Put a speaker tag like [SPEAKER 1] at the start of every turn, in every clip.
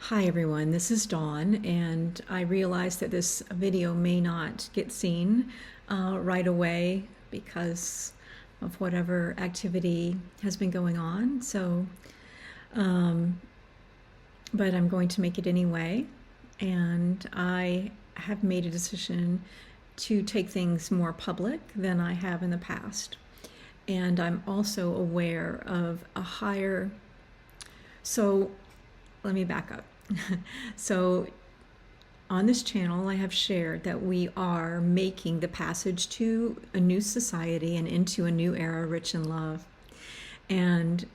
[SPEAKER 1] Hi everyone, this is Dawn, and I realize that this video may not get seen right away because of whatever activity has been going on. Um, but I'm going to make it anyway, and I have made a decision to take things more public than I have in the past. And I'm also aware of a higher, so let me back up. So on this channel, I have shared that we are making the passage to a new society and into a new era rich in love. And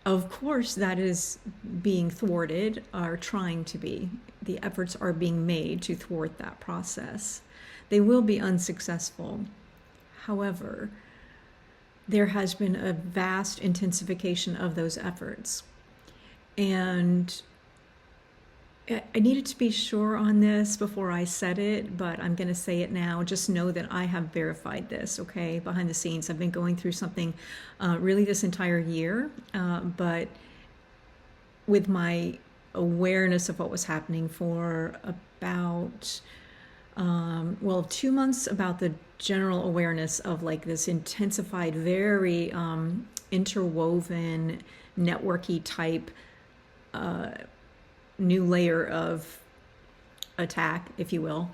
[SPEAKER 1] of course, that is being thwarted, or trying to be. The efforts are being made to thwart that process. They will be unsuccessful. However, there has been a vast intensification of those efforts. And I needed to be sure on this before I said it, but I'm going to say it now. Just know that I have verified this, okay, behind the scenes. I've been going through something really this entire year, but with my awareness of what was happening for about, 2 months, about the general awareness of like this intensified, very interwoven, networky type new layer of attack, if you will,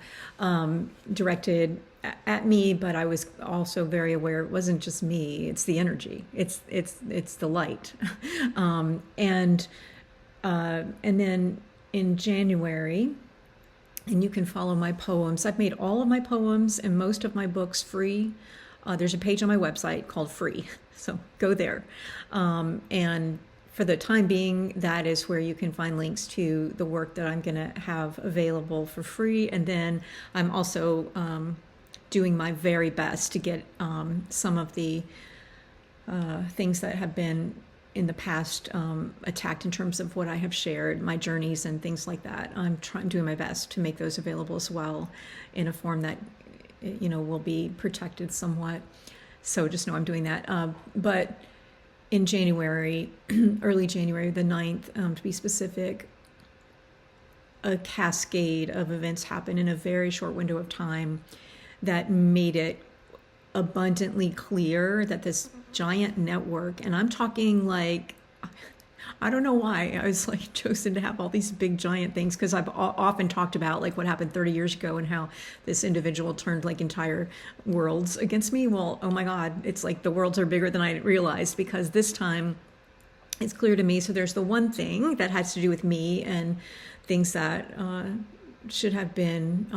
[SPEAKER 1] directed at me. But I was also very aware it wasn't just me; it's the energy, it's the light. And then in January, and you can follow my poems. I've made all of my poems and most of my books free. There's a page on my website called Free, so go there. And for the time being, that is where you can find links to the work that I'm going to have available for free. And then I'm also doing my very best to get some of the things that have been in the past attacked in terms of what I have shared, my journeys and things like that. I'm doing my best to make those available as well in a form that, will be protected somewhat. So just know I'm doing that. But in January, early January, the 9th, to be specific, a cascade of events happened in a very short window of time that made it abundantly clear that this giant network, and I'm talking like, I don't know why I was like chosen to have all these big giant things, because I've often talked about like what happened 30 years ago and how this individual turned like entire worlds against me. Well, oh my God, it's like the worlds are bigger than I realized, because this time it's clear to me. So there's the one thing that has to do with me and things that should have been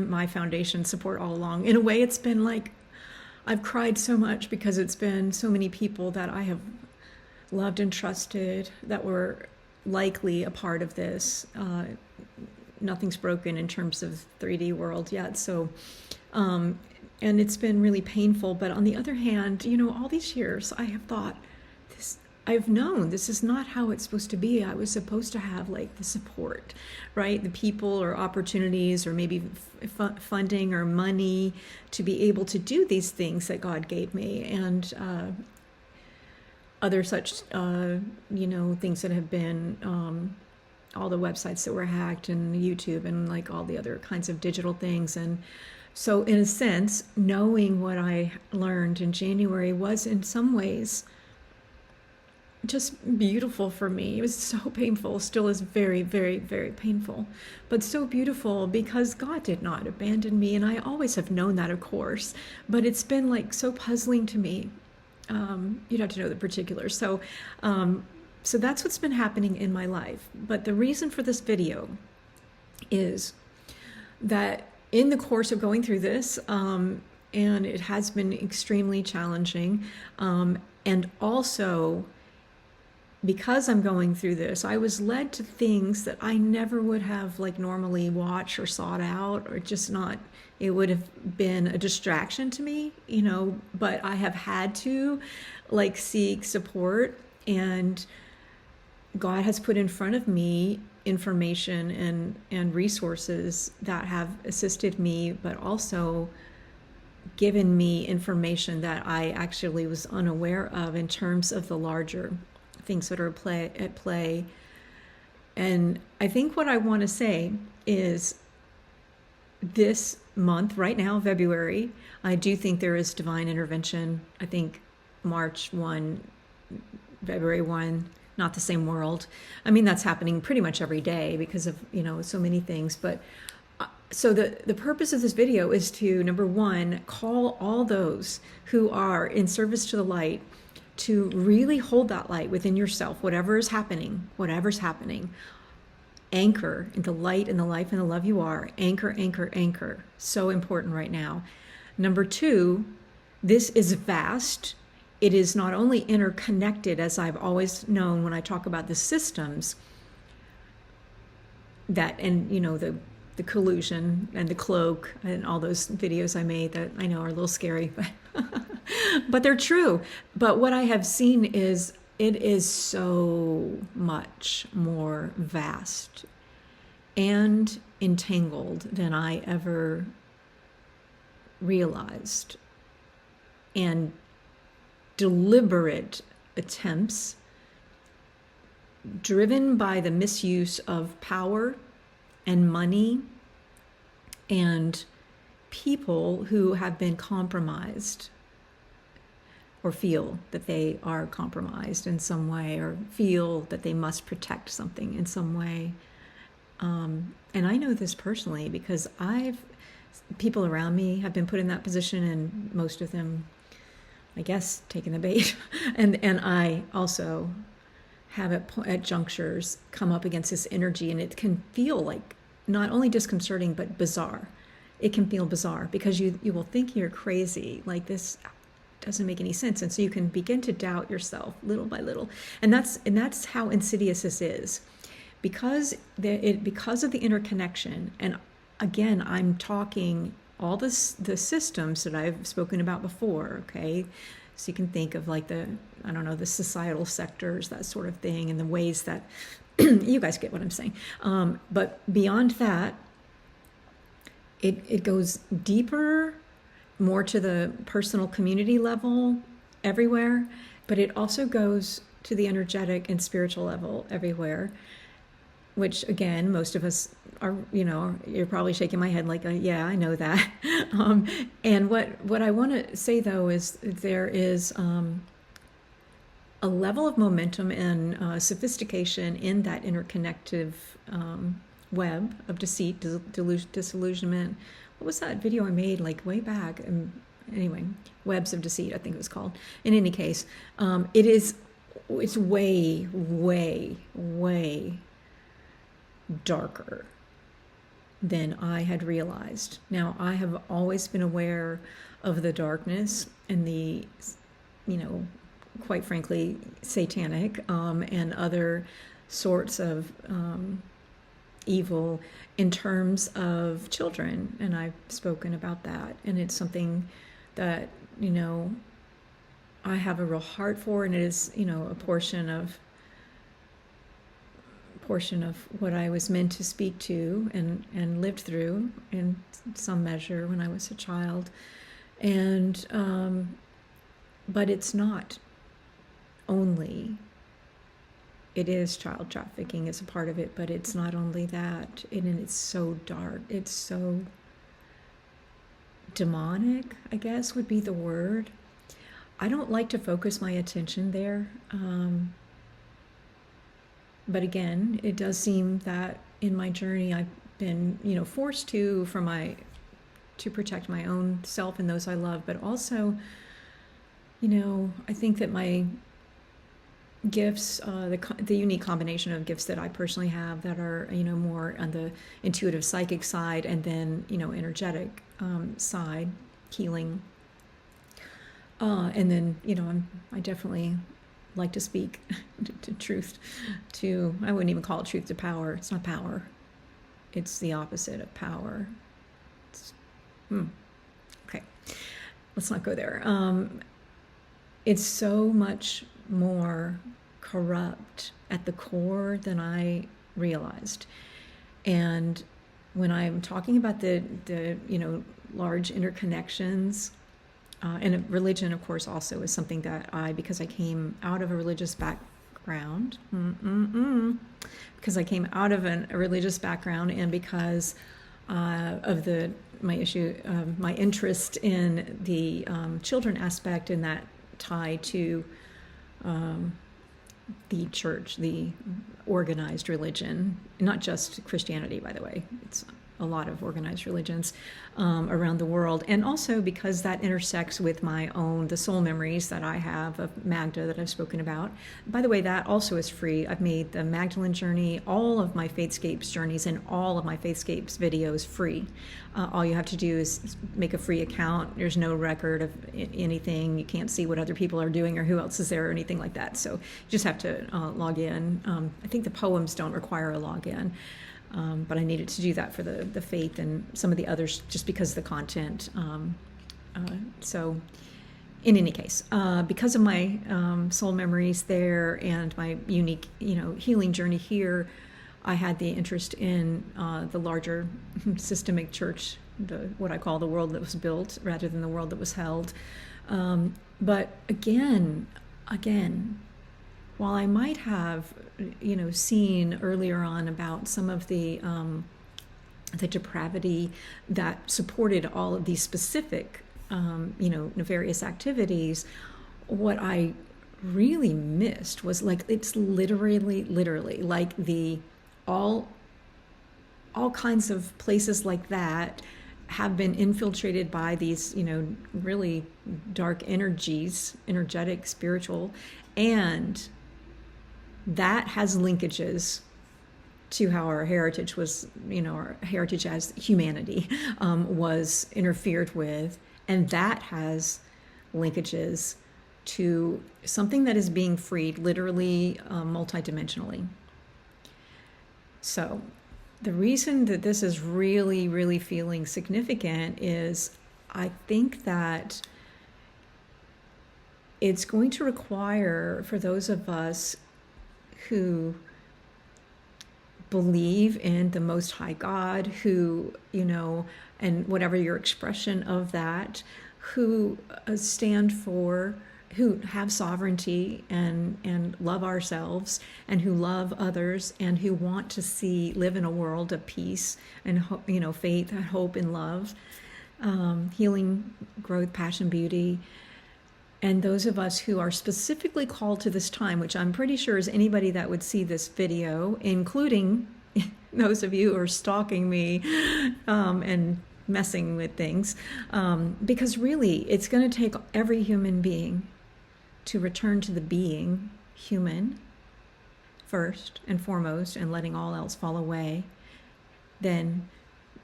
[SPEAKER 1] my foundation support all along. In a way, it's been like I've cried so much because it's been so many people that I have loved and trusted that were likely a part of this. Nothing's broken in terms of 3D world yet. So, and it's been really painful. But on the other hand, all these years I have thought I've known this is not how it's supposed to be. I was supposed to have like the support, right? The people or opportunities or maybe funding or money to be able to do these things that God gave me, and other such, things that have been all the websites that were hacked and YouTube and like all the other kinds of digital things. And so in a sense, knowing what I learned in January was in some ways just beautiful for me. It was so painful, still is very, very, very painful, but so beautiful because God did not abandon me. And I always have known that, of course, but it's been like so puzzling to me. You'd have to know the particulars. So that's what's been happening in my life. But the reason for this video is that in the course of going through this, and it has been extremely challenging, and also because I'm going through this, I was led to things that I never would have like normally watched or sought out, or just not, it would have been a distraction to me, but I have had to like seek support, and God has put in front of me information and resources that have assisted me, but also given me information that I actually was unaware of in terms of the larger things that are at play. And I think what I want to say is this month, right now, February, I do think there is divine intervention. I think March 1, February 1, not the same world. I mean, that's happening pretty much every day because of, so many things. But so the purpose of this video is to, number one, call all those who are in service to the light to really hold that light within yourself, whatever's happening, anchor in the light and the life and the love you are. Anchor, anchor, anchor. So important right now. Number two, this is vast. It is not only interconnected, as I've always known when I talk about the systems, that, and the collusion and the cloak and all those videos I made that I know are a little scary, but they're true. But what I have seen is it is so much more vast and entangled than I ever realized. And deliberate attempts driven by the misuse of power and money and people who have been compromised or feel that they are compromised in some way or feel that they must protect something in some way. And I know this personally because people around me have been put in that position, and most of them, I guess, taken the bait. and I also have at junctures come up against this energy, and it can feel like not only disconcerting but bizarre. It can feel bizarre because you will think you're crazy, like this doesn't make any sense, and so you can begin to doubt yourself little by little, and that's how insidious this is, because of the interconnection. And again, I'm talking all the systems that I've spoken about before, okay? So you can think of like the societal sectors, that sort of thing, and the ways that you guys get what I'm saying. But beyond that, it goes deeper, more to the personal community level everywhere, but it also goes to the energetic and spiritual level everywhere, which again, most of us are, you're probably shaking my head like, yeah, I know that. And what I want to say though is there is a level of momentum and sophistication in that interconnective web of deceit, disillusionment. What was that video I made like way back? Anyway, Webs of Deceit, I think it was called. In any case, it's way, way, way darker than I had realized. Now, I have always been aware of the darkness and the, quite frankly, satanic and other sorts of evil in terms of children, and I've spoken about that, and it's something that I have a real heart for, and it is a portion of what I was meant to speak to and lived through in some measure when I was a child, and but it's not only. It is child trafficking is a part of it, but it's not only that. And it's so dark. It's so demonic, I guess would be the word. I don't like to focus my attention there. But again, it does seem that in my journey, I've been, forced to protect my own self and those I love. But also, I think that my gifts, the unique combination of gifts that I personally have that are, more on the intuitive psychic side, and then, energetic side, healing. And then, I definitely like to speak to truth, I wouldn't even call it truth to power. It's not power. It's the opposite of power. Okay, let's not go there. It's so much more corrupt at the core than I realized. And when I'm talking about the large interconnections, and religion, of course, also is something that because I came out of a religious background, because I came out of a religious background, and because of my issue, my interest in the children aspect, and that tie to the church, the organized religion, not just Christianity, by the way. It's a lot of organized religions around the world. And also because that intersects with the soul memories that I have of Magda that I've spoken about. By the way, that also is free. I've made the Magdalene journey, all of my Faithscapes journeys, and all of my Faithscapes videos free. All you have to do is make a free account. There's no record of anything. You can't see what other people are doing or who else is there or anything like that. So you just have to log in. I think the poems don't require a login. But I needed to do that for the faith and some of the others just because of the content. So in any case, because of my soul memories there and my unique, healing journey here, I had the interest in the larger systemic church, what I call the world that was built rather than the world that was held. But again, while I might have, seen earlier on about some of the depravity that supported all of these specific, nefarious activities, what I really missed was it's literally like all kinds of places like that have been infiltrated by these, really dark energies, energetic, spiritual, and that has linkages to how our heritage was, our heritage as humanity was interfered with. And that has linkages to something that is being freed literally multidimensionally. So the reason that this is really, really feeling significant is I think that it's going to require, for those of us who believe in the Most High God, who, and whatever your expression of that, who stand for, who have sovereignty and love ourselves and who love others and who want to live in a world of peace and, faith, hope, and love, healing, growth, passion, beauty. And those of us who are specifically called to this time, which I'm pretty sure is anybody that would see this video, including those of you who are stalking me and messing with things, because really it's going to take every human being to return to the being human first and foremost, and letting all else fall away, then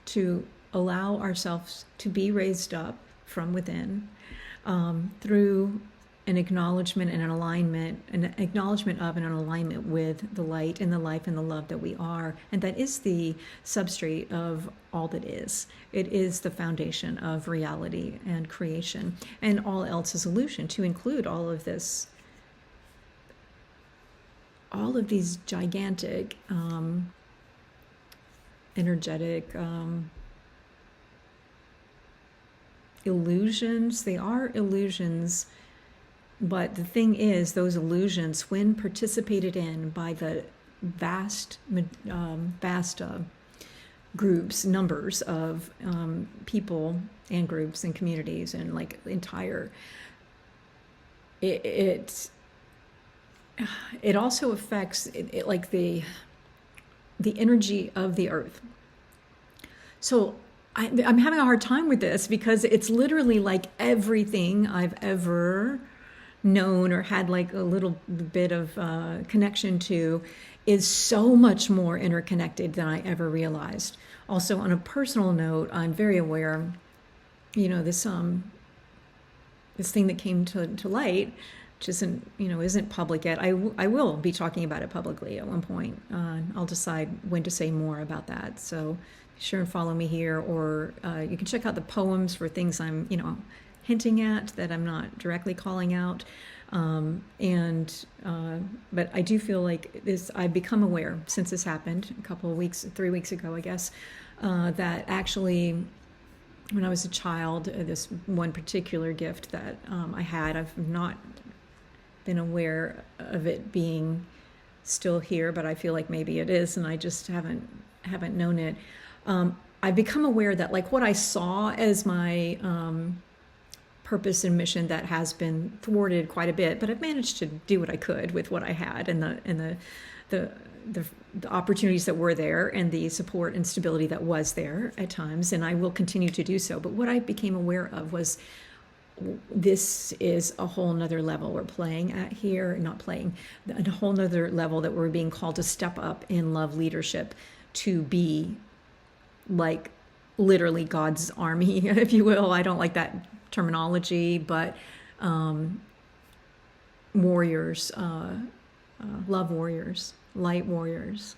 [SPEAKER 1] to allow ourselves to be raised up from within, through an acknowledgement and an acknowledgement of and an alignment with the light and the life and the love that we are. And that is the substrate of all that is. It is the foundation of reality and creation, and all else is illusion, to include all of this, all of these gigantic, energetic, illusions. They are illusions, but the thing is, those illusions, when participated in by the vast groups, numbers of people and groups and communities, and it also affects the energy of the earth. So I'm having a hard time with this because it's literally like everything I've ever known or had a little bit of connection to is so much more interconnected than I ever realized. Also, on a personal note, I'm very aware, this thing that came to light, which isn't public yet. I will be talking about it publicly at one point. I'll decide when to say more about that. So be sure and follow me here, or you can check out the poems for things I'm, hinting at that I'm not directly calling out. But I do feel like this, I've become aware since this happened a couple of weeks, 3 weeks ago, I guess, that actually when I was a child, this one particular gift that I had, I've not been aware of it being still here, but I feel like maybe it is, and I just haven't known it. I've become aware that like what I saw as my purpose and mission that has been thwarted quite a bit, but I've managed to do what I could with what I had and the opportunities that were there and the support and stability that was there at times, and I will continue to do so. But what I became aware of was this is a whole nother level we're playing at here, not playing, a whole nother level that we're being called to step up in love leadership to be like literally God's army, if you will. I don't like that terminology, but warriors, love warriors, light warriors.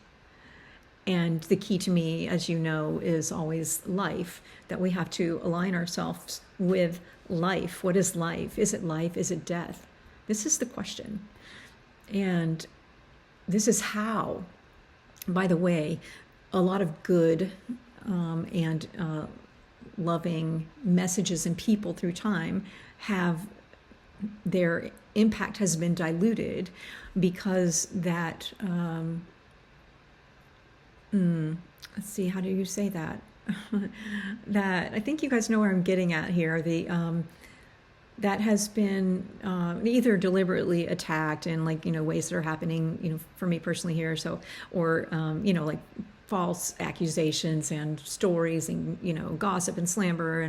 [SPEAKER 1] And the key to me, as you know, is always life, that we have to align ourselves with life. What is life? Is it life? Is it death? This is the question. And this is how, by the way, a lot of good and loving messages and people through time have their impact has been diluted because that let's see, how do you say that? That I think you guys know where I'm getting at here. The that has been either deliberately attacked in like ways that are happening for me personally here. So or like false accusations and stories and gossip and slander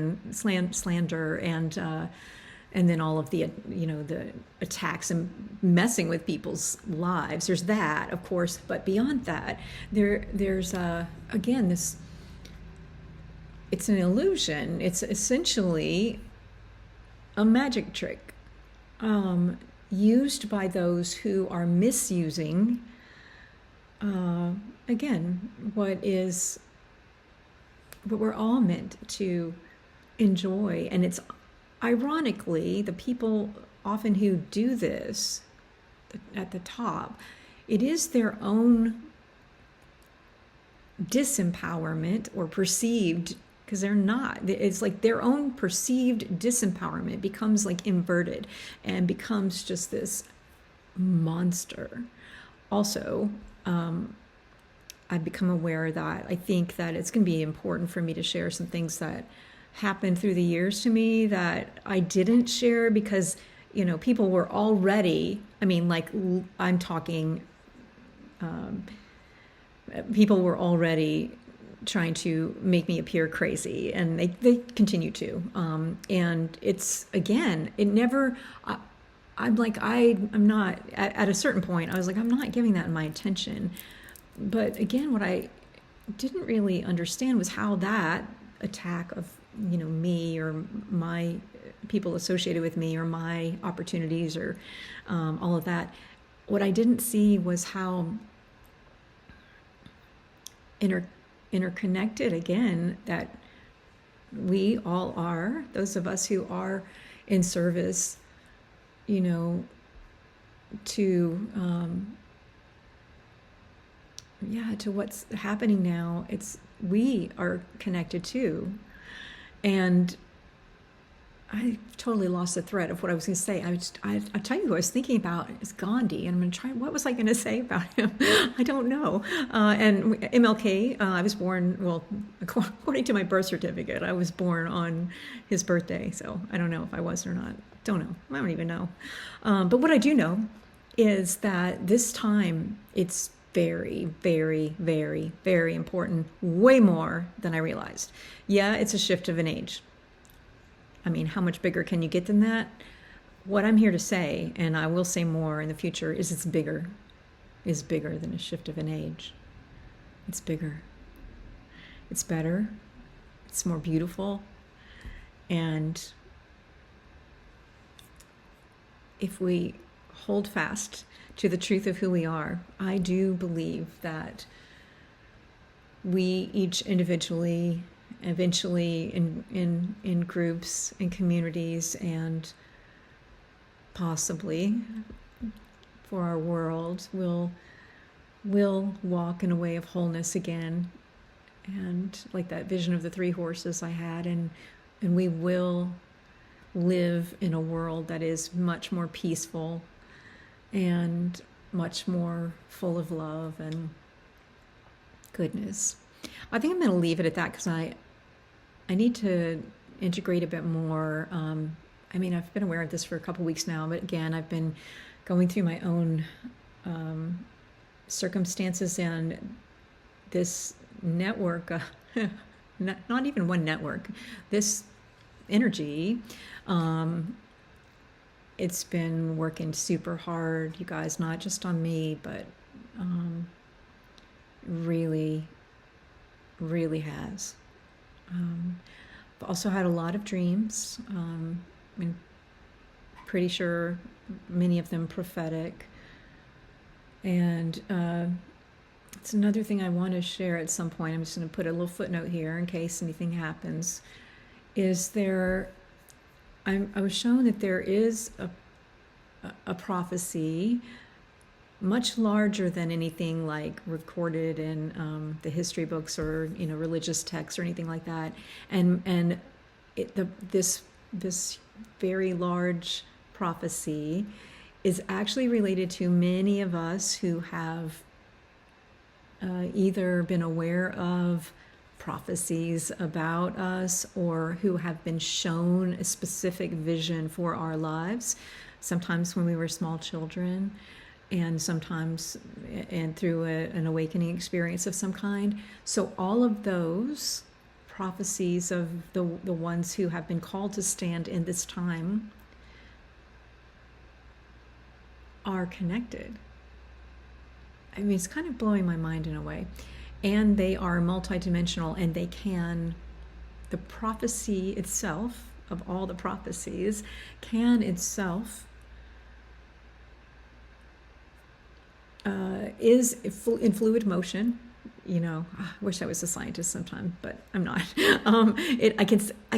[SPEAKER 1] and then all of the the attacks and messing with people's lives. There's that, of course, but beyond that, there's again this. It's an illusion. It's essentially a magic trick used by those who are misusing. Again, what we're all meant to enjoy, and it's ironically the people often who do this at the top, it is their own disempowerment or perceived, because they're not, it's like their own perceived disempowerment becomes like inverted and becomes just this monster. Also, I've become aware that I think that it's going to be important for me to share some things that happened through the years to me that I didn't share because, people were already, I'm talking, people were already trying to make me appear crazy, and they continue to. And it's, again, it never, I'm not, at a certain point, I was like, I'm not giving that my attention. But again, what I didn't really understand was how that attack of, me or my people associated with me or my opportunities or all of that, what I didn't see was how interconnected, again, that we all are, those of us who are in service, to to what's happening now. We are connected too. And I totally lost the thread of what I was going to say. I tell you who I was thinking about is Gandhi, and I'm going to try. What was I going to say about him? I don't know. And MLK, I was born, well, according to my birth certificate, I was born on his birthday. So I don't know if I was or not. Don't know. I don't even know. But what I do know is that this time it's very, very, very, very important, way more than I realized. Yeah, it's a shift of an age. I mean, how much bigger can you get than that? What I'm here to say, and I will say more in the future, is it's bigger. Is bigger than a shift of an age. It's bigger. It's better. It's more beautiful. And if we hold fast to the truth of who we are, I do believe that we each individually, eventually in groups and communities, and possibly for our world, will walk in a way of wholeness again, and like that vision of the three horses I had, and we will live in a world that is much more peaceful, and much more full of love and goodness. I think I'm going to leave it at that because I need to integrate a bit more. I mean, I've been aware of this for a couple weeks now, but again, I've been going through my own circumstances, and this network, not even one network, this energy, it's been working super hard, you guys, not just on me, but really, really has. I've also had a lot of dreams. I'm pretty sure many of them prophetic. And it's another thing I want to share at some point. I'm just going to put a little footnote here in case anything happens. I was shown that there is a prophecy much larger than anything like recorded in the history books or religious texts or anything like that, and this very large prophecy is actually related to many of us who have either been aware of prophecies about us or who have been shown a specific vision for our lives, sometimes when we were small children, and sometimes through an awakening experience of some kind. So all of those prophecies of the ones who have been called to stand in this time are connected. I mean, it's kind of blowing my mind in a way. And they are multidimensional, and the prophecy itself, of all the prophecies, can itself is in fluid motion. I wish I was a scientist sometime, but I'm not. I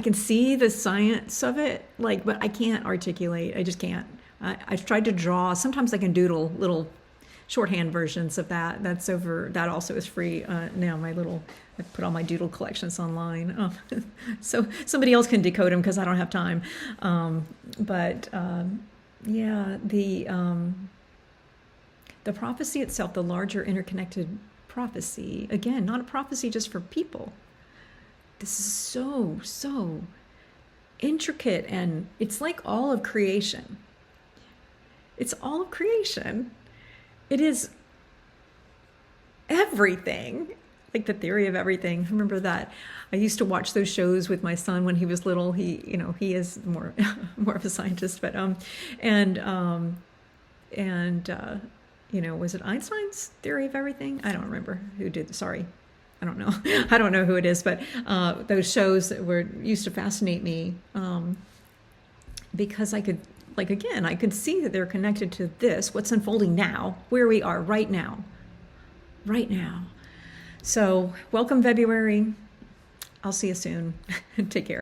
[SPEAKER 1] can see the science of it, but I can't articulate. I just can't. I've tried to draw. Sometimes I can doodle little shorthand versions of that. That also is free now. I put all my doodle collections online, so somebody else can decode them because I don't have time. The prophecy itself, the larger interconnected prophecy, again, not a prophecy just for people. This is so intricate, and it's like all of creation. It's all of creation. It is everything, like the theory of everything. Remember that? I used to watch those shows with my son when he was little. He is more of a scientist, but was it Einstein's theory of everything? I don't remember who did. Sorry, I don't know. I don't know who it is, but those shows that used to fascinate me because I could. I could see that they're connected to what's unfolding now, where we are right now. So, welcome February. I'll see you soon. Take care.